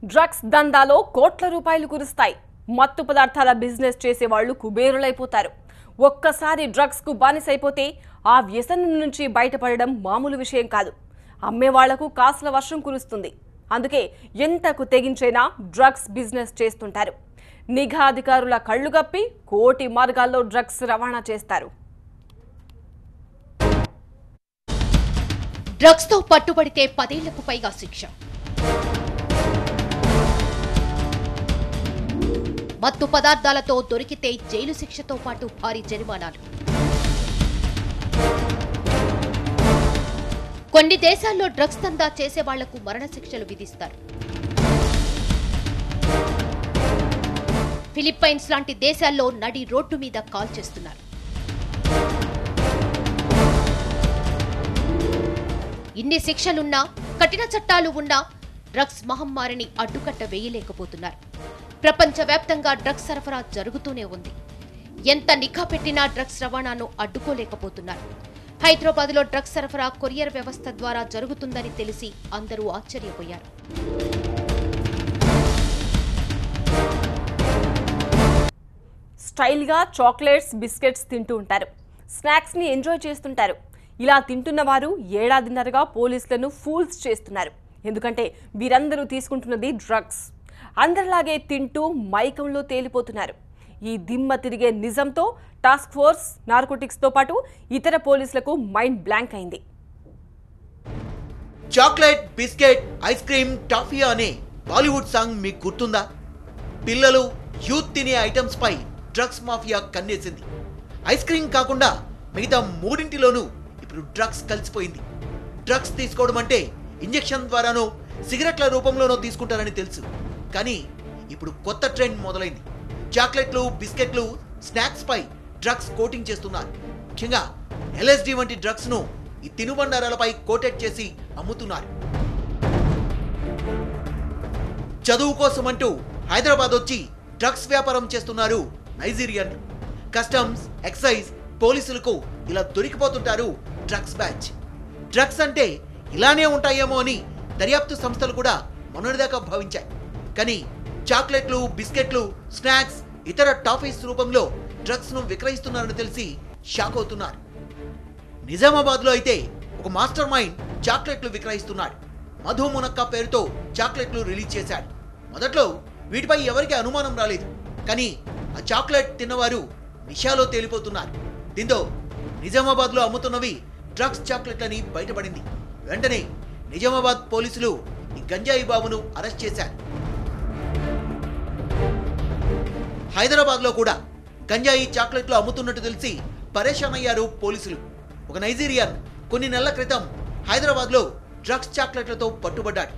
Drugs దందాలో కోట్ల రూపాయలు కురుస్తాయి. మత్తు పదార్థాల బిజినెస్ చేసేవాళ్లు కుబేరులైపోతారు. ఒక్కసారి డ్రగ్స్ కు బానిసైపోతే ఆ వ్యసనం నుంచి బయటపడడం మామూలు విషయం కాదు. అమ్మేవాళ్లకు కాసుల వర్షం కురుస్తుంది. అందుకే ఎంతకు తెగించైనా డ్రగ్స్ బిజినెస్ చేస్తుంటారు. నిఘా అధికారుల కళ్లు గప్పి కోటి మార్గాల్లో డ్రగ్స్ రవాణా చేస్తారు. డ్రగ్స్ తో పట్టుబడితే 10 ఏళ్లకు పైగా శిక్ష. మత్తు పదార్థాలతో దొరికితే జైలు శిక్షతో పాటు భారీ జరిమానాలు. కొన్ని దేశాల్లో డ్రగ్స్ దందా చేసే వాళ్లకు మరణశిక్షలు విధిస్తారు. ఫిలిప్పైన్స్ లాంటి దేశాల్లో నడి రోడ్డు మీద కాల్ చేస్తున్నారు. ఇన్ని శిక్షలున్నా, కఠిన చట్టాలు ఉన్నా డ్రగ్స్ మహమ్మారిని అడ్డుకట్ట వేయలేకపోతున్నారు. ప్రపంచవ్యాప్తంగా డ్రగ్స్ సరఫరా జరుగుతూనే ఉంది. ఎంత నిఘా పెట్టినా డ్రగ్స్ రవాణాను అడ్డుకోలేకపోతున్నారు. హైదరాబాద్లో డ్రగ్స్ సరఫరా కొరియర్ వ్యవస్థ ద్వారా జరుగుతుందని తెలిసి అందరూ ఆశ్చర్యపోయారు. స్టైల్గా చాక్లెట్స్, బిస్కెట్స్ తింటూ ఉంటారు. స్నాక్స్ని ఎంజాయ్ చేస్తుంటారు. ఇలా తింటున్న వారు ఏడాదిన్నరగా పోలీసులను ఫూల్స్ చేస్తున్నారు. ఎందుకంటే వీరందరూ తీసుకుంటున్నది డ్రగ్స్. అందరిలాగే తింటూ మైకంలో తేలిపోతున్నారు. ఈ దిమ్మ తిరిగే నిజంతో టాస్క్ ఫోర్స్ నార్కోటిక్స్తో పాటు ఇతర పోలీసులకు మైండ్ బ్లాంక్ అయింది. Chocolate, biscuit, ice cream, toffee అనే బాలీవుడ్ సాంగ్ మీకు గుర్తుందా? పిల్లలు, యూత్ తినే ఐటమ్స్ పై డ్రగ్స్ మాఫియా కన్నేసింది. ఐస్ క్రీమ్ కాకుండా మిగతా మూడింటిలోనూ ఇప్పుడు డ్రగ్స్ కలిసిపోయింది. డ్రగ్స్ తీసుకోవడం అంటే ఇంజెక్షన్ ద్వారానో సిగరెట్ల రూపంలోనో తీసుకుంటారని తెలుసు. కానీ ఇప్పుడు కొత్త ట్రెండ్ మొదలైంది. చాక్లెట్లు, బిస్కెట్లు, స్నాక్స్ పై డ్రగ్స్ కోటింగ్ చేస్తున్నారు. ముఖ్యంగా LSD వంటి డ్రగ్స్ ను ఈ తినుబండారాలపై కోటెడ్ చేసి అమ్ముతున్నారు. చదువు కోసం అంటూ హైదరాబాద్ వచ్చి డ్రగ్స్ వ్యాపారం చేస్తున్నారు నైజీరియన్లు. కస్టమ్స్, ఎక్సైజ్, పోలీసులకు ఇలా దొరికిపోతుంటారు డ్రగ్స్ బ్యాచ్. డ్రగ్స్ అంటే ఇలానే ఉంటాయేమో అని దర్యాప్తు సంస్థలు కూడా మొన్నటిదాకా భావించాయి. కానీ చాక్లెట్లు, బిస్కెట్లు, స్నాక్స్, ఇతర టాఫీస్ రూపంలో డ్రగ్స్ ను విక్రయిస్తున్నారని తెలిసి షాక్ అవుతున్నారు. నిజామాబాద్లో అయితే ఒక మాస్టర్ మైండ్ చాక్లెట్లు విక్రయిస్తున్నాడు. మధు మునక్కా పేరుతో చాక్లెట్లు రిలీజ్ చేశాడు. మొదట్లో వీటిపై ఎవరికి అనుమానం రాలేదు. కానీ ఆ చాక్లెట్ తిన్నవారు నిషాలో తేలిపోతున్నారు. దీంతో నిజామాబాద్లో అమ్ముతున్నవి డ్రగ్స్ చాక్లెట్లని బయటపడింది. వెంటనే నిజామాబాద్ పోలీసులు ఈ గంజాయి బాబును అరెస్ట్ చేశారు. హైదరాబాద్లో కూడా గంజాయి చాక్లెట్లు అమ్ముతున్నట్టు తెలిసి పరేషాన్ అయ్యారు పోలీసులు. ఒక నైజీరియన్ కొన్ని నెలల క్రితం హైదరాబాద్లో డ్రగ్స్ చాక్లెట్లతో పట్టుబడ్డాడు.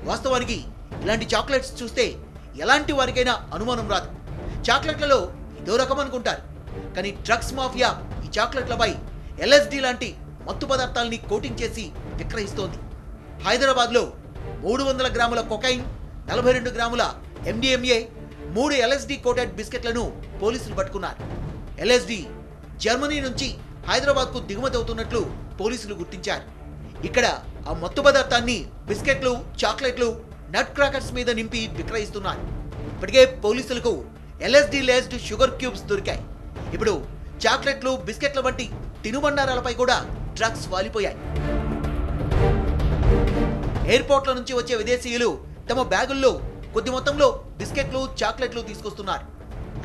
వాస్తవానికి ఇలాంటి చాక్లెట్స్ చూస్తే ఎలాంటి వారికైనా అనుమానం రాదు. చాక్లెట్లలో ఇదో రకం అనుకుంటారు. కానీ డ్రగ్స్ మాఫియా ఈ చాక్లెట్లపై LSD లాంటి మత్తు పదార్థాలని కోటింగ్ చేసి విక్రయిస్తోంది. హైదరాబాద్లో 300 గ్రాముల కొకైన్, 42 గ్రాముల MDMA, 3 LSD కోటెడ్ బిస్కెట్లను పోలీసులు పట్టుకున్నారు. LSD జర్మనీ నుంచి హైదరాబాద్కు దిగుమతి అవుతున్నట్లు పోలీసులు గుర్తించారు. ఇక్కడ ఆ మత్తు పదార్థాన్ని బిస్కెట్లు, చాక్లెట్లు, నట్ క్రాకర్స్ మీద నింపి విక్రయిస్తున్నారు. ఇప్పటికే పోలీసులకు LSD లేస్డ్ షుగర్ క్యూబ్స్ దొరికాయి. ఇప్పుడు చాక్లెట్లు, బిస్కెట్ల వంటి తినుబండారాలపై కూడా డ్రగ్స్ వాలిపోయాయి. ఎయిర్పోర్ట్ల నుంచి వచ్చే విదేశీయులు తమ బ్యాగుల్లో కొద్ది మొత్తంలో బిస్కెట్లు, చాక్లెట్లు తీసుకొస్తున్నారు.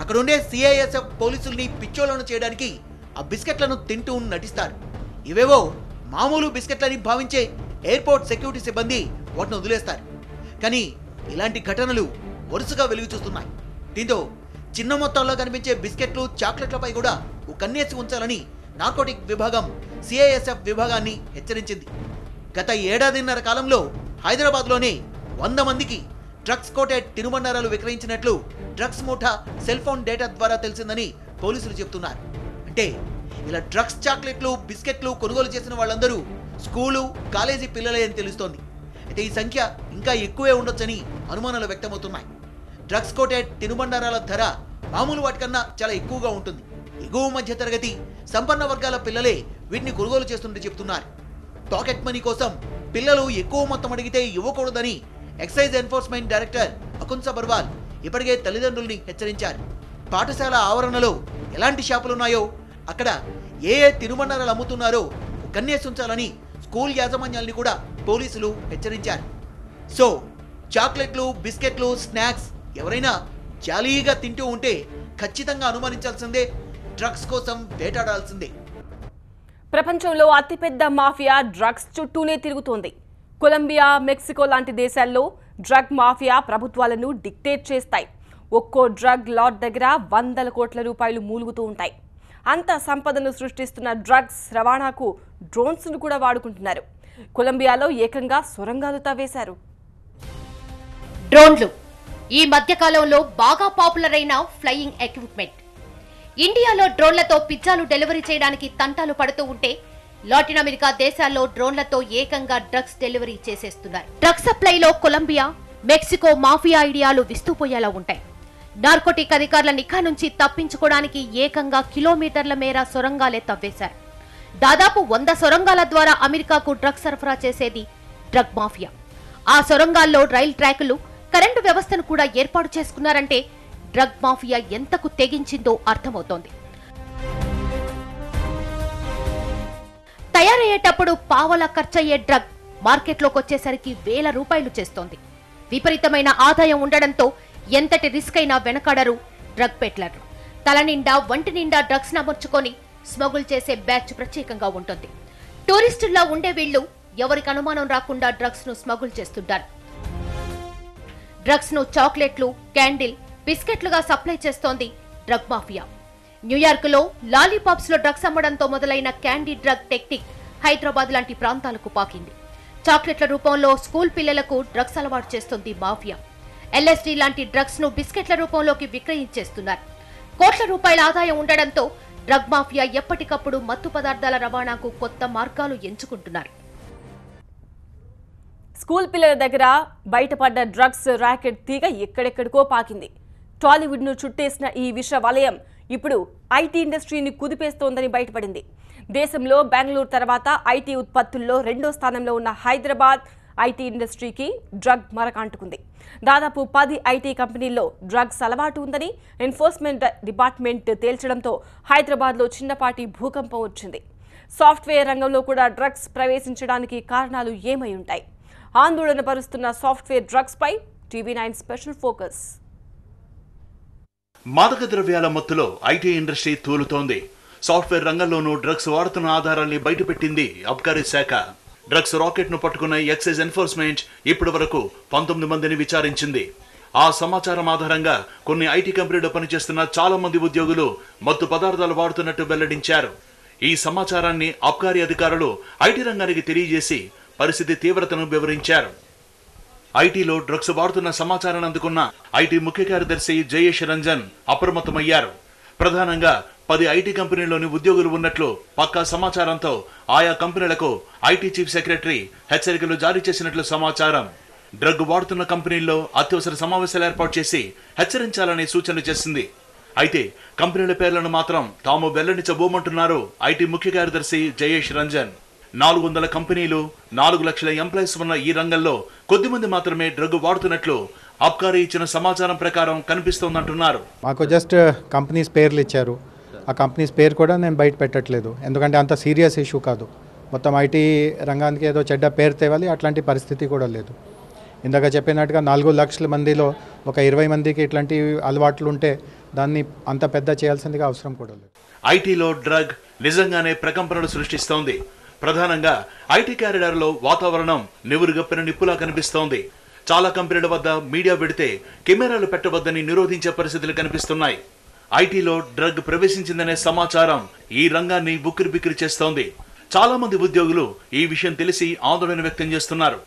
అక్కడుండే CISF పోలీసుల్ని పిచ్చోళ్లను చేయడానికి ఆ బిస్కెట్లను తింటూ నటిస్తారు. ఇవేవో మామూలు బిస్కెట్లని భావించే ఎయిర్పోర్ట్ సెక్యూరిటీ సిబ్బంది వాటిని వదిలేస్తారు. కానీ ఇలాంటి ఘటనలు వరుసగా వెలుగు చూస్తున్నాయి. దీంతో చిన్న మొత్తంలో కనిపించే బిస్కెట్లు, చాక్లెట్లపై కూడా ఓ కన్నేసి ఉంచాలని నార్కోటిక్ విభాగం CISF విభాగాన్ని హెచ్చరించింది. గత ఏడాదిన్నర కాలంలో హైదరాబాద్లోనే 100 మందికి డ్రగ్స్ కోటెడ్ తినుబండారాలు విక్రయించినట్లు డ్రగ్స్ ముఠా సెల్ ఫోన్ డేటా ద్వారా తెలిసిందని పోలీసులు చెబుతున్నారు. అంటే ఇలా డ్రగ్స్ చాక్లెట్లు, బిస్కెట్లు కొనుగోలు చేసిన వాళ్ళందరూ స్కూలు, కాలేజీ పిల్లలే అని తెలుస్తోంది. అయితే ఈ సంఖ్య ఇంకా ఎక్కువే ఉండొచ్చని అనుమానాలు వ్యక్తమవుతున్నాయి. డ్రగ్స్ కోటెడ్ తినుబండారాల ధర మామూలు వాటికన్నా చాలా ఎక్కువగా ఉంటుంది. ఎగువ మధ్య తరగతి, సంపన్న వర్గాల పిల్లలే వీటిని కొనుగోలు చేస్తుంటే చెప్తున్నారు. పాకెట్ మనీ కోసం పిల్లలు ఎక్కువ మొత్తం అడిగితే ఇవ్వకూడదని excise enforcement director Akun Sabharwal ఇప్పటికే తల్లిదండ్రుల్ని హెచ్చరించారు. పాఠశాల ఆవరణలో ఎలాంటి షాపులున్నాయో, అక్కడ ఏ తినుబండారాలు అమ్ముతున్నారో కన్నేసి ఉంచాలని స్కూల్ యాజమాన్యాల్ని కూడా పోలీసులు హెచ్చరించారు. సో చాక్లెట్లు, బిస్కెట్లు, స్నాక్స్ ఎవరైనా జాలీగా తింటూ ఉంటే ఖచ్చితంగా అనుమానించాల్సిందే, డ్రగ్స్ కోసం వేటాడాల్సిందే. ప్రపంచంలో అతిపెద్ద మాఫియా డ్రగ్స్ చుట్టూనే తిరుగుతోంది. కొలంబియా, మెక్సికో లాంటి దేశాల్లో డ్రగ్ మాఫియా ప్రభుత్వాలను డిక్టేట్ చేస్తాయి. ఒక్కో డ్రగ్ లాట్ దగ్గర 100 కోట్ల రూపాయలు మూలుగుతూ ఉంటాయి. అంత సంపదను సృష్టిస్తున్న డ్రగ్స్ రవాణాకు డ్రోన్స్ను కూడా వాడుకుంటున్నారు. కొలంబియాలో ఏకంగా సొరంగాలు తవ్వేశారు. డ్రోన్లు ఈ మధ్యకాలంలో బాగా పాపులర్ అయిన ఫ్లయింగ్ ఎక్విప్మెంట్. ఇండియాలో డ్రోన్లతో పిజ్జాలు డెలివరీ చేయడానికి తంటాలు పడుతూ ఉంటే, లాటిన్ అమెరికా దేశాల్లో డ్రోన్లతో ఏకంగా డ్రగ్స్ డెలివరీ చేసేస్తున్నారు. డ్రగ్స్ సప్లైలో కొలంబియా, మెక్సికో మాఫియా ఐడియాలు విస్తూపోయేలా ఉంటాయి. నార్కోటిక్ అధికారుల నిఘా నుంచి తప్పించుకోవడానికి ఏకంగా కిలోమీటర్ల మేర సొరంగాలే తవ్వేశారు. దాదాపు 100 సొరంగాల ద్వారా అమెరికాకు డ్రగ్స్ సరఫరా చేసేది డ్రగ్ మాఫియా. ఆ సొరంగాల్లో రైల్ ట్రాకులు, కరెంటు వ్యవస్థను కూడా ఏర్పాటు చేసుకున్నారంటే డ్రగ్ మాఫియా ఎంతకు తెగించిందో అర్థమవుతోంది. తయారయ్యేటప్పుడు పావలా ఖర్చయ్యే డ్రగ్ మార్కెట్లోకి వచ్చేసరికి వేల రూపాయలు చేస్తోంది. విపరీతమైన ఆదాయం ఉండడంతో ఎంతటి రిస్క్ అయినా వెనకాడరు డ్రగ్ పెట్లర్లు. తల నిండా, వంటి నిండా డ్రగ్స్ అమర్చుకొని స్మగుల్ చేసే బ్యాచ్ ప్రత్యేకంగా ఉంటుంది. టూరిస్టుల్లా ఉండే వీళ్లు ఎవరికి అనుమానం రాకుండా డ్రగ్స్ ను స్మగుల్ చేస్తుంటారు. డ్రగ్స్ ను చాక్లెట్లు, క్యాండిల్, బిస్కెట్లుగా సప్లై చేస్తోంది డ్రగ్ మాఫియా. న్యూయార్క్ లో లాలీపాప్స్ లో డ్రగ్స్ అమ్మడంతో మొదలైన క్యాండీ డ్రగ్ టెక్నిక్ హైదరాబాద్ లాంటి ప్రాంతాలకు పాకింది. చాక్లెట్ల రూపంలో స్కూల్ పిల్లలకు డ్రగ్స్ అలవాటు చేస్తుంది మాఫియా. LSD లాంటి డ్రగ్స్ ను బిస్కెట్ల రూపంలోకి విక్రయించేస్తున్నారు. కోట్ల రూపాయల ఆదాయం ఉండడంతో డ్రగ్ మాఫియా ఎప్పటికప్పుడు మత్తు పదార్థాల రవాణాకు కొత్త మార్గాలు ఎంచుకుంటున్నారు. స్కూల్ పిల్లల దగ్గర బయటపడ్డ డ్రగ్స్ ర్యాకెట్ తీగ ఎక్కడెక్కడికో పాకింది. టాలీవుడ్ ను చుట్టేసిన ఈ విష వలయం ఇప్పుడు ఐటీ ఇండస్ట్రీని కుదిపేస్తోందని బయటపడింది. దేశంలో బెంగళూరు తర్వాత ఐటీ ఉత్పత్తుల్లో 2వ స్థానంలో ఉన్న హైదరాబాద్ ఐటీ ఇండస్ట్రీకి డ్రగ్ మరకంటుకుంది. దాదాపు 10 ఐటీ కంపెనీల్లో డ్రగ్స్ అలవాటు ఉందని ఎన్ఫోర్స్మెంట్ డిపార్ట్మెంట్ తేల్చడంతో హైదరాబాద్లో చిన్నపాటి భూకంపం వచ్చింది. సాఫ్ట్వేర్ రంగంలో కూడా డ్రగ్స్ ప్రవేశించడానికి కారణాలు ఏమై ఉంటాయి? ఆందోళన పరుస్తున్న సాఫ్ట్వేర్ డ్రగ్స్ పై TV9 స్పెషల్ ఫోకస్. మాదక ద్రవ్యాల మత్తులో ఐటీ ఇండస్ట్రీ తూలుతోంది. సాఫ్ట్వేర్ రంగంలోనూ డ్రగ్స్ వాడుతున్న ఆధారాల్ని బయటపెట్టింది అబ్కారీ శాఖ. డ్రగ్స్ రాకెట్ ను పట్టుకున్న ఎక్సైజ్ ఎన్ఫోర్స్మెంట్ ఇప్పటి వరకు 19 మందిని విచారించింది. ఆ సమాచారం ఆధారంగా కొన్ని ఐటీ కంపెనీలో పనిచేస్తున్న చాలా మంది ఉద్యోగులు మత్తు పదార్థాలు వాడుతున్నట్టు వెల్లడించారు. ఈ సమాచారాన్ని అబ్కారీ అధికారులు ఐటీ రంగానికి తెలియజేసి పరిస్థితి తీవ్రతను వివరించారు. ఐటీలో డ్రగ్స్ వాడుతున్న సమాచారాన్ని అందుకున్న ఐటీ ముఖ్య కార్యదర్శి జయేష్ రంజన్ అప్రమత్తమయ్యారు. ప్రధానంగా 10 ఐటీ కంపెనీల్లోని ఉద్యోగులు ఉన్నట్లు పక్కా సమాచారంతో ఆయా కంపెనీలకు ఐటీ చీఫ్ సెక్రటరీ హెచ్చరికలు జారీ చేసినట్లు సమాచారం. డ్రగ్ వాడుతున్న కంపెనీల్లో అత్యవసర సమావేశాలు ఏర్పాటు చేసి హెచ్చరించాలని సూచనలు చేసింది. అయితే కంపెనీల పేర్లను మాత్రం తాము వెల్లడించబోమంటున్నారు ఐటీ ముఖ్య కార్యదర్శి జయేష్ రంజన్. 400 కంపెనీలు, 4 లక్షల ఎంప్లాయీస్ ఉన్న ఈ రంగంలో కొద్దిమంది మాత్రమే డ్రగ్ వాడుతున్నట్లు అబ్కారీ ఇచ్చిన సమాచారం ప్రకారం కనిపిస్తోందంటున్నారు. మాకు జస్ట్ కంపెనీస్ పేర్లు ఇచ్చారు. ఆ కంపెనీస్ పేరు కూడా నేను బయట పెట్టట్లేదు, ఎందుకంటే అంత సీరియస్ ఇష్యూ కాదు. మొత్తం ఐటీ రంగానికి ఏదో చెడ్డ పేరు తేవాలి, అట్లాంటి పరిస్థితి కూడా లేదు. ఇందాక చెప్పినట్టుగా 4 లక్షల మందిలో ఒక 20 మందికి ఇట్లాంటి అలవాట్లు ఉంటే దాన్ని అంత పెద్ద చేయాల్సిందిగా అవసరం కూడా లేదు. ఐటీలో డ్రగ్ నిజంగానే ప్రకంపనలు సృష్టిస్తోంది. ప్రధానంగా ఐటీ క్యారిడార్లో వాతావరణం నివురుగప్పిన నిప్పులా కనిపిస్తోంది. చాలా కంపెనీల వద్ద మీడియా పెడితే కెమెరాలు పెట్టవద్దని నిరోధించే పరిస్థితులు కనిపిస్తున్నాయి. ఐటీలో డ్రగ్ ప్రవేశించిందనే సమాచారం ఈ రంగాన్ని ఉక్కిరిబిక్కిరి చేస్తోంది. చాలా మంది ఉద్యోగులు ఈ విషయం తెలిసి ఆందోళన వ్యక్తం చేస్తున్నారు.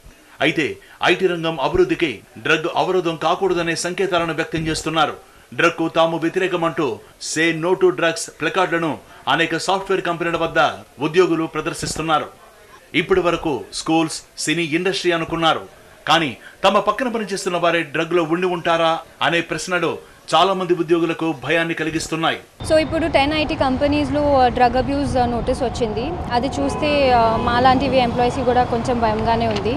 అయితే ఐటీ రంగం అభివృద్ధికి డ్రగ్ అవరోధం కాకూడదనే సంకేతాలను వ్యక్తం చేస్తున్నారు. డ్రగ్ కు తాము వ్యతిరేకమంటూ సే నో టు డ్రగ్స్ ప్లకార్డులను అనేక సాఫ్ట్వేర్ కంపెనీల వద్ద ఉద్యోగులు ప్రదర్శిస్తున్నారు. ఇప్పటి వరకు స్కూల్స్, సినీ ఇండస్ట్రీ అనుకున్నారు. కానీ తమ పక్కన పనిచేస్తున్న వారే డ్రగ్ లో ఉండి ఉంటారా అనే ప్రశ్నలు చాలా మంది ఉద్యోగులకు భయాన్ని కలిగిస్తున్నాయి. సో ఇప్పుడు 10 ఐటీ కంపెనీస్లో డ్రగ్ అబ్యూస్ నోటీస్ వచ్చింది. అది చూస్తే మాలాంటివి ఎంప్లాయీస్ కూడా కొంచెం భయంగానే ఉంది.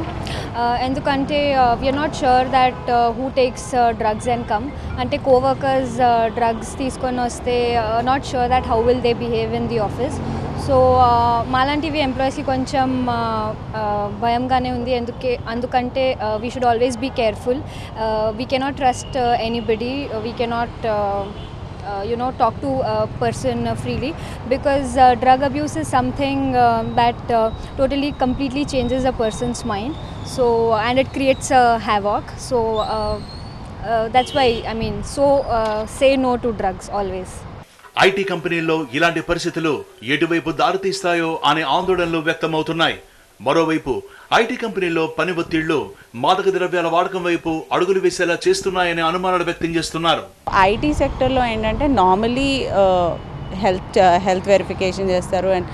ఎందుకంటే we're not sure that who takes drugs and come అంటే కోవర్కర్స్ డ్రగ్స్ తీసుకొని వస్తే not sure that how will they behave in the office. So మాలాంటివి ఎంప్లాయీస్కి కొంచెం భయంగానే ఉంది. అందుకంటే we should always be careful. We cannot trust anybody. We cannot talk to a person freely, because drug abuse is something that totally completely changes a person's mind, so and it creates havoc. So that's why say no to drugs always. IT కంపెనీల్లో ఇలాంటి పరిస్థితులు ఎటువైపు దారితీస్తాయో అనే ఆందోళనలు వ్యక్తమవుతున్నాయి. మరోవైపు IT కంపెనీల్లో పని ఒత్తిళ్లు మాదక ద్రవ్యాల వాడకం వైపు అడుగులు వేసేలా చేస్తున్నాయనే అనుమానాలు వ్యక్తం చేస్తున్నారు. ఐటీ సెక్టర్లో ఏంటంటే నార్మలీ హెల్త్ వెరిఫికేషన్ చేస్తారు అండ్